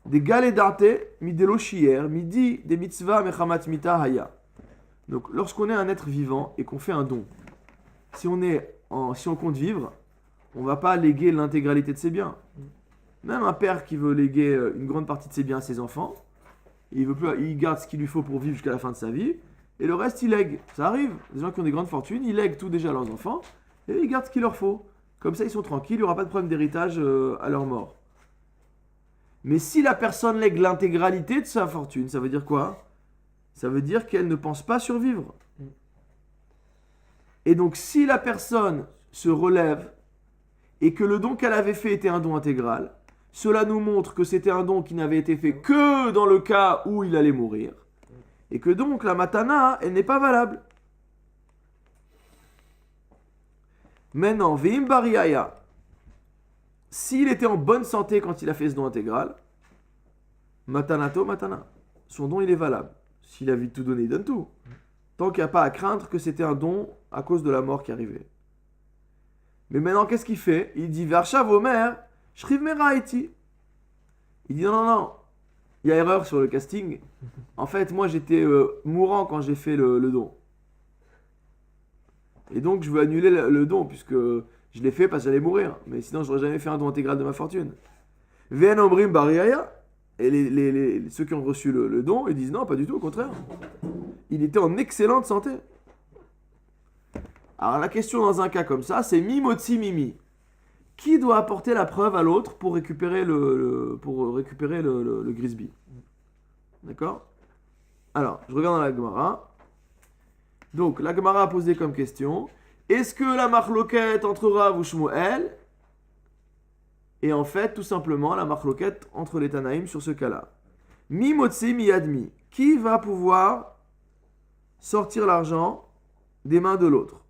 Des galedarte, midelo shier, midi des mitzvah mechamat mita haya. Donc lorsqu'on est un être vivant et qu'on fait un don, si on compte vivre, on ne va pas léguer l'intégralité de ses biens. Même un père qui veut léguer une grande partie de ses biens à ses enfants, il garde ce qu'il lui faut pour vivre jusqu'à la fin de sa vie, et le reste il lègue. Ça arrive, des gens qui ont des grandes fortunes, ils lèguent tout déjà à leurs enfants, et ils gardent ce qu'il leur faut. Comme ça ils sont tranquilles, il n'y aura pas de problème d'héritage à leur mort. Mais si la personne lègue l'intégralité de sa fortune, ça veut dire quoi? Ça veut dire qu'elle ne pense pas survivre. Et donc si la personne se relève, et que le don qu'elle avait fait était un don intégral, cela nous montre que c'était un don qui n'avait été fait que dans le cas où il allait mourir, et que donc la matana, elle n'est pas valable. Maintenant, veim bariaya, s'il était en bonne santé quand il a fait ce don intégral, matanato matana, son don il est valable. S'il a envie de tout donner, il donne tout. tant qu'il n'y a pas à craindre que c'était un don à cause de la mort qui arrivait. Mais maintenant, qu'est-ce qu'il fait? Il dit Varshav Omer, Shriv Mera Eti. Il dit non, il y a erreur sur le casting. En fait, moi j'étais mourant quand j'ai fait le don. Et donc je veux annuler le don, puisque je l'ai fait parce que j'allais mourir. Mais sinon, je n'aurais jamais fait un don intégral de ma fortune. Ven Omrim Bariaya. Et ceux qui ont reçu le don, ils disent non, pas du tout, au contraire. Il était en excellente santé. Alors la question dans un cas comme ça, c'est Mimotsi Mimi. Qui doit apporter la preuve à l'autre pour récupérer le Grisby? D'accord? Alors, je regarde dans la Gemara. Donc, la Gemara a posé comme question, est-ce que la marloquette entre Rav ou Shmuel? Et en fait, tout simplement, la marloquette entre les Tanaïm sur ce cas-là. Mi motzi mi admi. Qui va pouvoir sortir l'argent des mains de l'autre?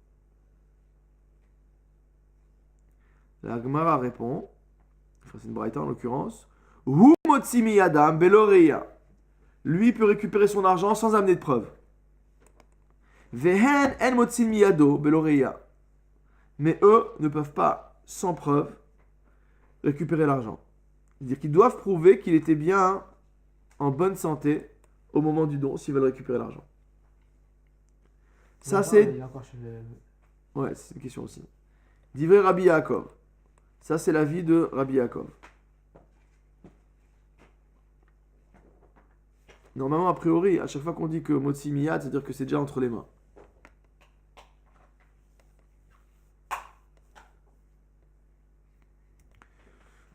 La Gemara répond, enfin c'est une braïta en l'occurrence, Hu motzi mi adam beloreya. Lui peut récupérer son argent sans amener de preuve. Vehen en motzi mi yado beloreya. Mais eux ne peuvent pas, sans preuve, récupérer l'argent. C'est-à-dire qu'ils doivent prouver qu'il était bien en bonne santé au moment du don s'ils veulent récupérer l'argent. Ça c'est... Ouais, c'est une question aussi. Divrei Rabbi Yaakov. Ça c'est l'avis de Rabbi Yaakov. Normalement, a priori, à chaque fois qu'on dit que Motsi Miyad, c'est-à-dire que c'est déjà entre les mains.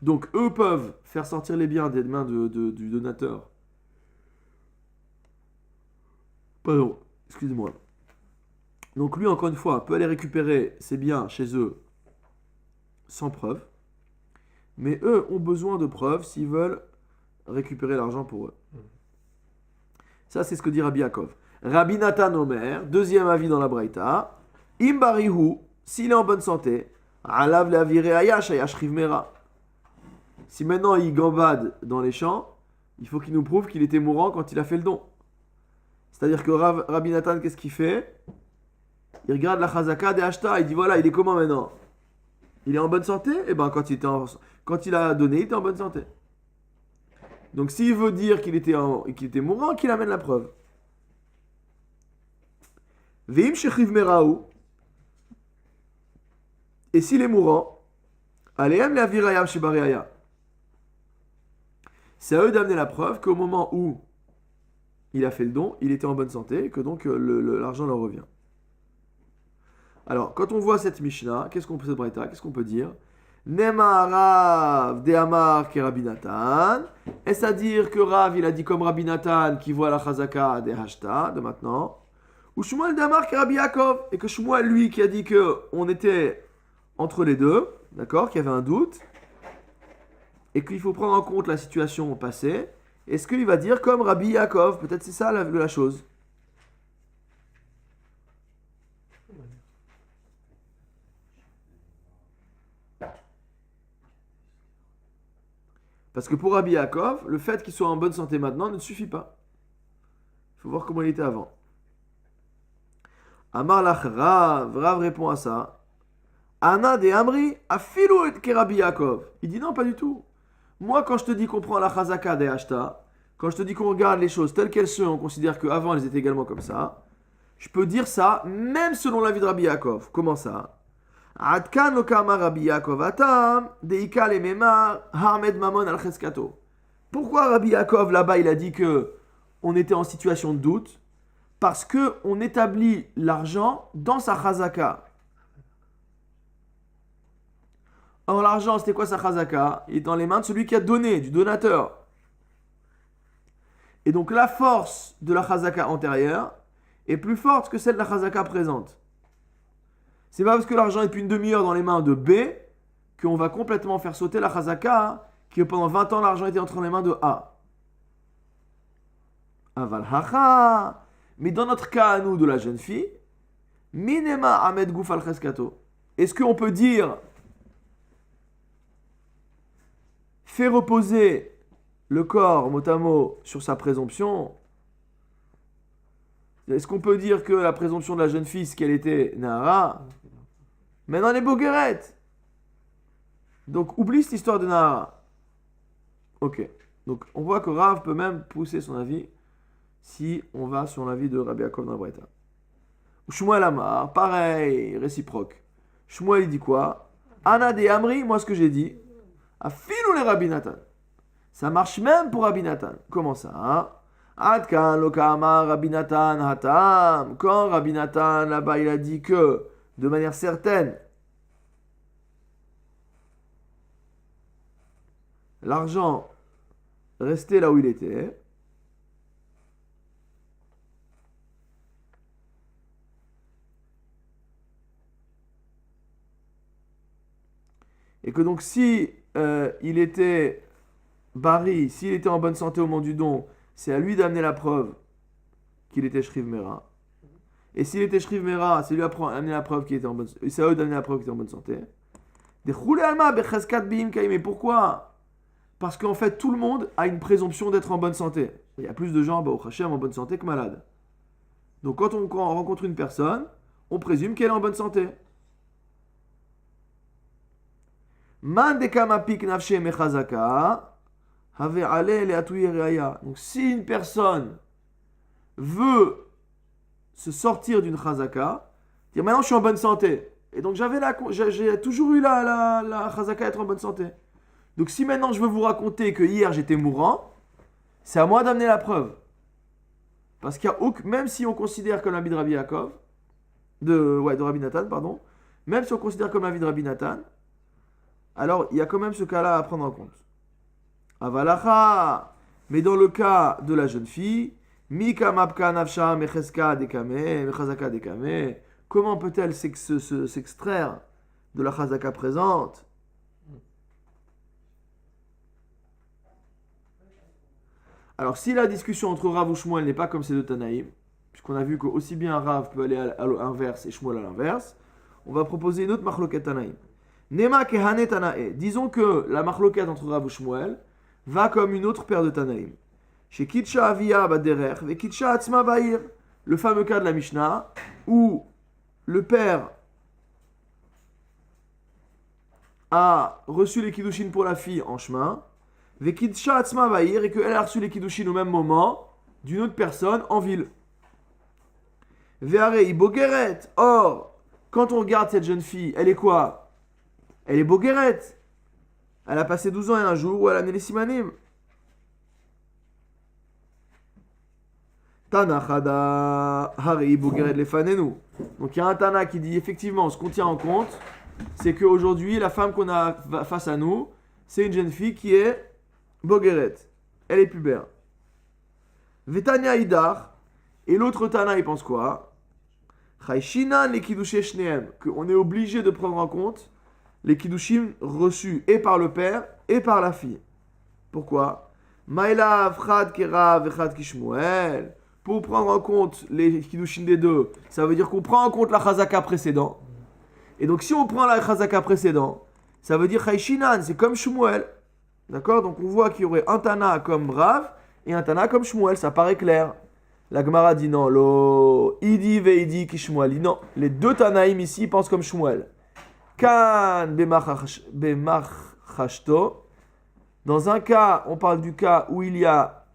Donc, eux peuvent faire sortir les biens des mains du donateur. Pardon, excusez-moi. Donc, lui, encore une fois, peut aller récupérer ses biens chez eux sans preuve. Mais eux ont besoin de preuves s'ils veulent récupérer l'argent pour eux. Ça, c'est ce que dit Rabbi Yaakov. Rabbi Nathan Omer, deuxième avis dans la Braïta. Imbarihu, s'il est en bonne santé, alav l'avire ayash ayash rivmera. Si maintenant il gambade dans les champs, il faut qu'il nous prouve qu'il était mourant quand il a fait le don. C'est-à-dire que Rabbi Nathan, qu'est-ce qu'il fait? Il regarde la chazaka des Hashta, il dit voilà, il est comment maintenant? Il est en bonne santé? Eh bien, quand il a donné, il était en bonne santé. Donc, s'il veut dire qu'il était mourant, qu'il amène la preuve. Veim shechiv meraou. Et s'il est mourant, aleem le avirayam shebarayaya. C'est à eux d'amener la preuve qu'au moment où il a fait le don, il était en bonne santé et que donc l'argent leur revient. Alors, quand on voit cette Mishnah, qu'est-ce qu'on peut dire? Nema Rav de Amar ke Rabbi Nathan. Est-ce à dire que Rav, il a dit comme Rabbi Nathan qui voit la chazaka des Hashta de maintenant? Ou Shmuel de Amar ke Rabbi Yaakov. Et que Shmuel, lui, qui a dit qu'on était entre les deux, d'accord, qu'il y avait un doute, et qu'il faut prendre en compte la situation passée, est-ce qu'il va dire comme Rabbi Yaakov? Peut-être c'est ça la chose. Parce que pour Rabbi Yaakov, le fait qu'il soit en bonne santé maintenant ne suffit pas. Il faut voir comment il était avant. Amar lach Rav répond à ça. Ana de Amri afilu et ke Rabbi Yaakov. Il dit non, pas du tout. Moi, quand je te dis qu'on prend la chazaka des Hashta, quand je te dis qu'on regarde les choses telles qu'elles sont, on considère qu'avant elles étaient également comme ça, je peux dire ça même selon l'avis de Rabbi Yaakov. Comment ça? Adkan okama Rabbi Yaakov atam deika le memar hamed mamon al cheskato. Pourquoi Rabbi Yaakov là-bas il a dit que on était en situation de doute? Parce que on établit l'argent dans sa chazaka. Or l'argent c'était quoi sa chazaka? Il est dans les mains de celui qui a donné, du donateur. Et donc la force de la chazaka antérieure est plus forte que celle de la chazaka présente. C'est pas parce que l'argent est depuis une demi-heure dans les mains de B qu'on va complètement faire sauter la chazaka qui pendant 20 ans l'argent était entre les mains de A. Aval hacha. Mais dans notre cas à nous de la jeune fille, minema amed gouf al cheskato. Est-ce qu'on peut dire faire reposer le corps mot à mot sur sa présomption? Est-ce qu'on peut dire que la présomption de la jeune fille, c'est qu'elle était Nahara? Maintenant, elle est Bogeret. Donc, oublie cette histoire de Nahara. Ok. Donc, on voit que Rav peut même pousser son avis si on va sur l'avis de Rabbi Yaakov dans la Braïta. Shmuel Amar, pareil, réciproque. Shmuel, il dit quoi? Ana de Amri, moi ce que j'ai dit, à filou les Rabbi Nathan. Ça marche même pour Rabbi Nathan. Comment ça, hein? Adkan lokama Rabbi Nathan hatam. Quand Rabbi Nathan, là-bas, il a dit que, de manière certaine, l'argent restait là où il était, et que donc si il était bari, s'il était en bonne santé au moment du don, c'est à lui d'amener la preuve qu'il était Shriv Mera. Et s'il était Shriv Mera, c'est lui d'amener la preuve qu'il était en bonne santé. C'est à eux d'amener la preuve qu'il était en bonne santé. Mais pourquoi? Parce qu'en fait, tout le monde a une présomption d'être en bonne santé. Il y a plus de gens au Hachem en bonne santé que malades. Donc quand on rencontre une personne, on présume qu'elle est en bonne santé. Donc si une personne veut se sortir d'une chazaka, dire maintenant je suis en bonne santé, et donc j'ai toujours eu la chazaka être en bonne santé. Donc si maintenant je veux vous raconter que hier j'étais mourant, c'est à moi d'amener la preuve. Parce qu'il y a même si on considère comme l'avis de Rabbi Yaakov, de Rabbi Nathan, pardon, même si on considère comme l'avis de Rabbi Nathan, alors il y a quand même ce cas-là à prendre en compte. Avalacha, mais dans le cas de la jeune fille, Mika mapka nafsha mecheska dekame, mechazaka dekame, comment peut-elle s'extraire de la chazaka présente? Alors si la discussion entre Rav ou Shmuel n'est pas comme ces deux Tanaïm, puisqu'on a vu que aussi bien Rav peut aller à l'inverse et Shmuel à l'inverse, on va proposer une autre machloket Tanaïm. Nema kehane Tanae. Disons que la machloket entre Rav ou Shmuel va comme une autre paire de Tanaïm. Chez Kitcha Avia Baderer et Kitcha Atzma Bahir. Le fameux cas de la Mishnah où le père a reçu les kiddushin pour la fille en chemin, et qu'elle a reçu les kiddushin au même moment d'une autre personne en ville. Ve'arei bogeret. Or, quand on regarde cette jeune fille, elle est quoi? Elle est bogeret. Elle a passé 12 ans et un jour où elle a amené les simanim. Tana chada harei bogeret lefanenu. Donc il y a un Tana qui dit effectivement, ce qu'on tient en compte, c'est qu'aujourd'hui, la femme qu'on a face à nous, c'est une jeune fille qui est Bogeret. Elle est pubère. Vetania Idar. Et l'autre Tana, il pense quoi? Chayshinan les kiddushé shneem. Qu'on est obligé de prendre en compte les kiddushim reçus et par le père et par la fille. Pourquoi? Maïla Frad Kera Vechad Kishmuel. Pour prendre en compte les kiddushim des deux, ça veut dire qu'on prend en compte la chazaka précédente. Et donc si on prend la chazaka précédente, ça veut dire Chayshinan, c'est comme Shmuel. D'accord? Donc on voit qu'il y aurait un Tana comme Rav et un Tana comme Shmuel, ça paraît clair. La Gemara dit non, lo idi veidi ki Shmuel. Non, les deux Tanaïm ici pensent comme Shmuel. Kan bemachashto. Dans un cas, on parle du cas où il y a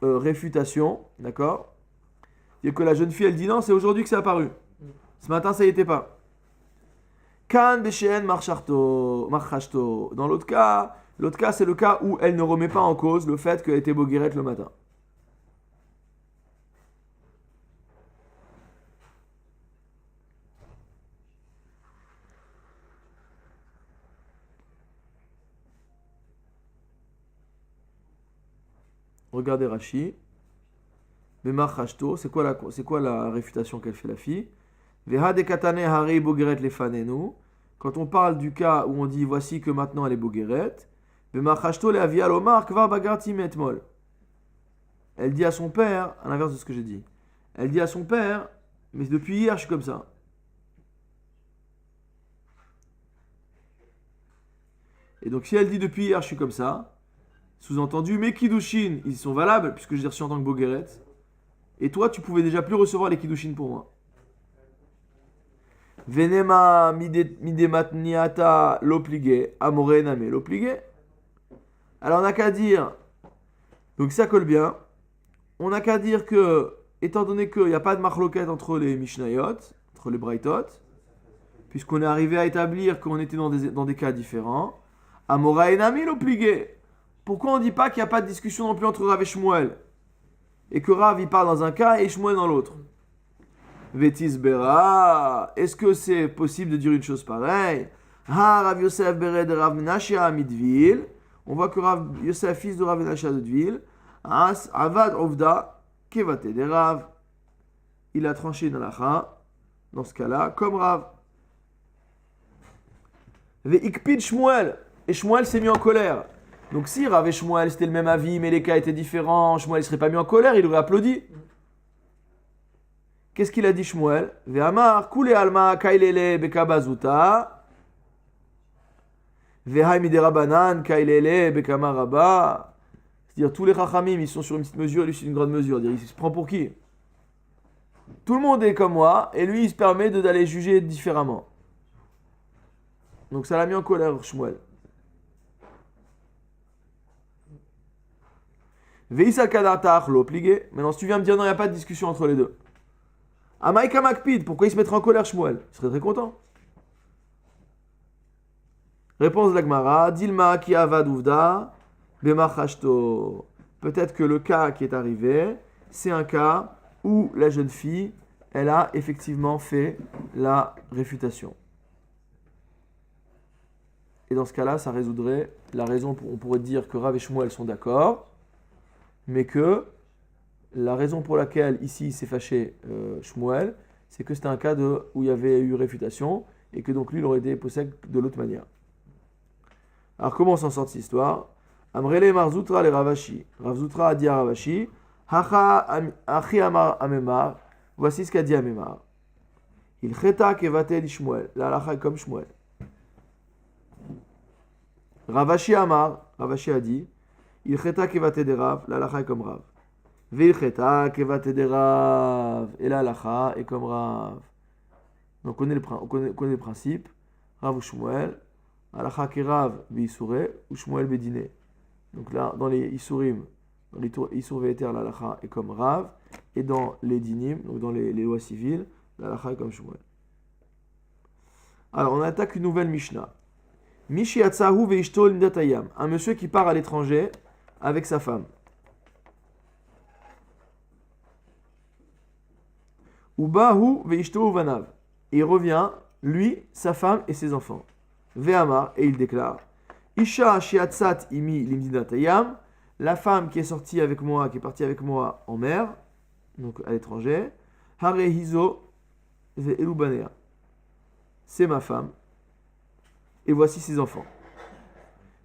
réfutation, d'accord? Et que la jeune fille elle dit non, c'est aujourd'hui que c'est apparu. Ce matin ça y était pas. Kan beshen marchashto. Dans l'autre cas, c'est le cas où elle ne remet pas en cause le fait qu'elle était bogueret le matin. Regardez Rashi. Bemar Hashto, c'est quoi la réfutation qu'elle fait la fille? Veha de katane harei bogueret lefanenu. Quand on parle du cas où on dit voici que maintenant elle est bogueret, Bemar le avia lomar kvar bagarti metmol. Elle dit à son père, à l'inverse de ce que j'ai dit, elle dit à son père, mais depuis hier je suis comme ça. Et donc si elle dit depuis hier je suis comme ça, sous-entendu, mes kiddushin, ils sont valables, puisque je l'ai reçu en tant que bogueret. et toi, tu pouvais déjà plus recevoir les kiddushin pour moi. Venema midematniata l'obligé, amore name l'obligé. Alors on n'a qu'à dire, donc ça colle bien, on n'a qu'à dire que, étant donné qu'il n'y a pas de marloquette entre les Mishnayot, entre les Braithot, puisqu'on est arrivé à établir qu'on était dans des cas différents, amora et name l'obligé. Pourquoi on ne dit pas qu'il n'y a pas de discussion non plus entre Rav et Shmuel, et que Rav il parle dans un cas et Shmuel dans l'autre? Vétis Bera, est-ce que c'est possible de dire une chose pareille? Ha Rav Yosef Bered Rav Menashe Midvil. On voit que Rav Yosef, fils de Rav Menashe de Dvil, As Avad Ovda Kevate de Rav. Il a tranché dans l'Acha, dans ce cas-là, comme Rav. Ve'ikpid Shmuel. Et Shmuel s'est mis en colère. Donc si Rav et Shmuel c'était le même avis, mais les cas étaient différents, Shmuel ne serait pas mis en colère, il aurait applaudi. Qu'est-ce qu'il a dit Shmuel? Ve'amar kule alma kailele bekabazuta. Ve'hay miderabanan kailele bekamaraba. C'est-à-dire tous les chachamim ils sont sur une petite mesure, lui c'est une grande mesure. Il se prend pour qui? Tout le monde est comme moi et lui il se permet d'aller juger différemment. Donc ça l'a mis en colère Shmuel. Ve'isa kadatach lo pligé. Maintenant si tu viens me dire non il n'y a pas de discussion entre les deux. Amaïka Makpid, pourquoi il se mettrait en colère Shmuel? Il serait très content. Réponse de la Gemara, Dilma ki avad uvda bemachashto. Peut-être que le cas qui est arrivé, c'est un cas où la jeune fille, elle a effectivement fait la réfutation. Et dans ce cas-là, ça résoudrait la raison, on pourrait dire que Rav et Shmuel sont d'accord, mais que la raison pour laquelle ici il s'est fâché Shmuel, c'est que c'était un cas où il y avait eu réfutation et que donc lui il aurait été possède de l'autre manière. Alors comment on s'en sort de cette histoire? Amrele Marzoutra le Ravashi. Ravzoutra a dit à Ravashi, Hacha Achi Amar Amemar. Voici ce qu'a dit Amemar. Il cheta kevatel Shmuel. La halacha est comme Shmuel. Ravashi Amar. Ravashi a dit, il cheta kevatel de Rav. La halacha est comme Rav. Vilcheta kevate de Rav. Et la halacha est comme Rav. Donc on connaît le principe. Rav ou Shmuel. Halacha ke Rav bi-Issouré ou Shmuel bedine. Donc là, dans les Issourim, dans les Issour ve'eter, la halacha est comme Rav. Et dans les dinim, donc dans les lois civiles, la halacha est comme Shmuel. Alors on attaque une nouvelle Mishnah. Mishi atzahu ve'ishto l'imdatayam. Un monsieur qui part à l'étranger avec sa femme. Ubahu ve'ishto uvanav. Il revient, lui, sa femme et ses enfants. Ve'amar, et il déclare Isha shiatzat imi limdidatayam. La femme qui est sortie avec moi, qui est partie avec moi en mer, donc à l'étranger, Hare hizo ve'elubanea. C'est ma femme. Et voici ses enfants.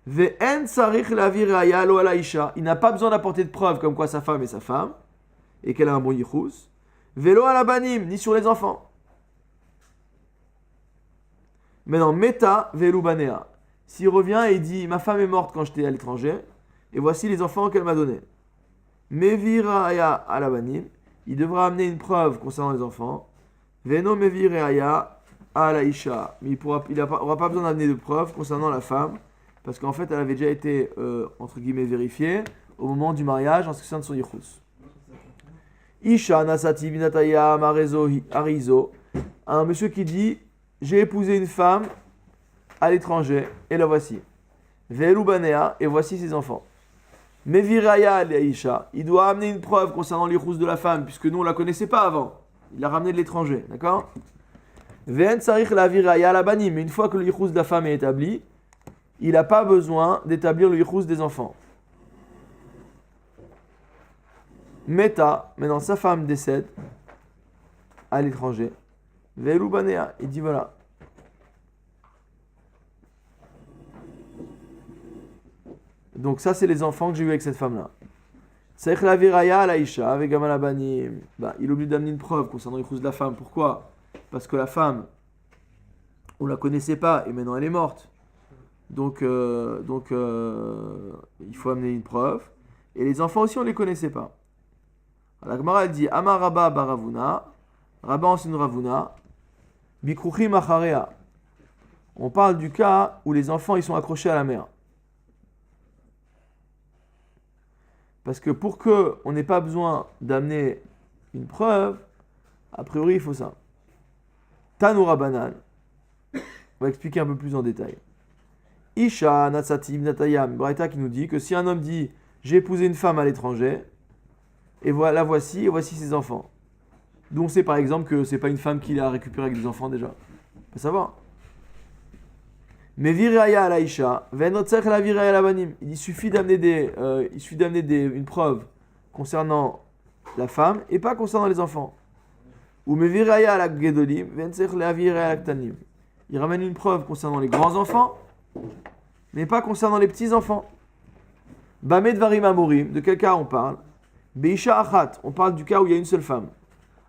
Ve'en sarich lavir raya lo ala isha. Il n'a pas besoin d'apporter de preuves comme quoi sa femme est sa femme et qu'elle a un bon yichus. Velo ala banim, ni sur les enfants. Maintenant, meta ve'elubanea. S'il revient et il dit ma femme est morte quand j'étais à l'étranger et voici les enfants qu'elle m'a donnés. Meviraya ala banim. Il devra amener une preuve concernant les enfants. Veno meviraya ala isha. Mais il n'aura pas besoin d'amener de preuves concernant la femme. Parce qu'en fait, elle avait déjà été, entre guillemets, vérifiée au moment du mariage en ce qui concerne son yichus. Isha nasati binataya marezo arizo. Un monsieur qui dit j'ai épousé une femme à l'étranger et la voici. Ve'elu banea, et voici ses enfants. Meviraya Isha, il doit amener une preuve concernant l'irous de la femme, puisque nous on la connaissait pas avant. Il l'a ramené de l'étranger, d'accord? Ve'en sarich la viraya la bani, mais une fois que l'irous de la femme est établi, il n'a pas besoin d'établir l'irous des enfants. Meta, maintenant sa femme décède à l'étranger. Ve'elu banea, il dit voilà. Donc ça, c'est les enfants que j'ai eu avec cette femme-là. Il est obligé d'amener une preuve concernant les de la femme. Pourquoi? Parce que la femme, on ne la connaissait pas et maintenant elle est morte. Donc, il faut amener une preuve. Et les enfants aussi, on ne les connaissait pas. La Gemara elle dit Amar Rabba Baravuna, Rabba enseigne Ravuna, Bikruchim Acharea. On parle du cas où les enfants ils sont accrochés à la mère. Parce que pour qu'on n'ait pas besoin d'amener une preuve, a priori il faut ça. Tanoura Banan, on va expliquer un peu plus en détail. Isha Natsatim Natayam, Braïta qui nous dit que si un homme dit j'ai épousé une femme à l'étranger, et voilà, voici ses enfants. D'où on sait par exemple que c'est pas une femme qu'il a récupérée avec des enfants déjà. On peut savoir. Mais viraya à la isha, la viraya la banim. Il suffit d'amener une preuve concernant la femme et pas concernant les enfants. Ou me viraya à la gedolim, la viraya la ktanim. Il ramène une preuve concernant les grands enfants, mais pas concernant les petits enfants. Bamed varim amorim, de quel cas on parle? Beisha achat, on parle du cas où il y a une seule femme.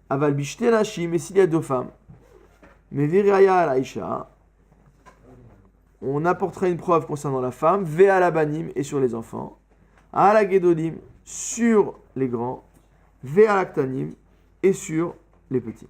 Aval bishte nashim, et s'il y a deux femmes. Mais viraya à la isha, on apportera une preuve concernant la femme, Vea la banim et sur les enfants, à la gedolim sur les grands, Vea la ktanim et sur les petits.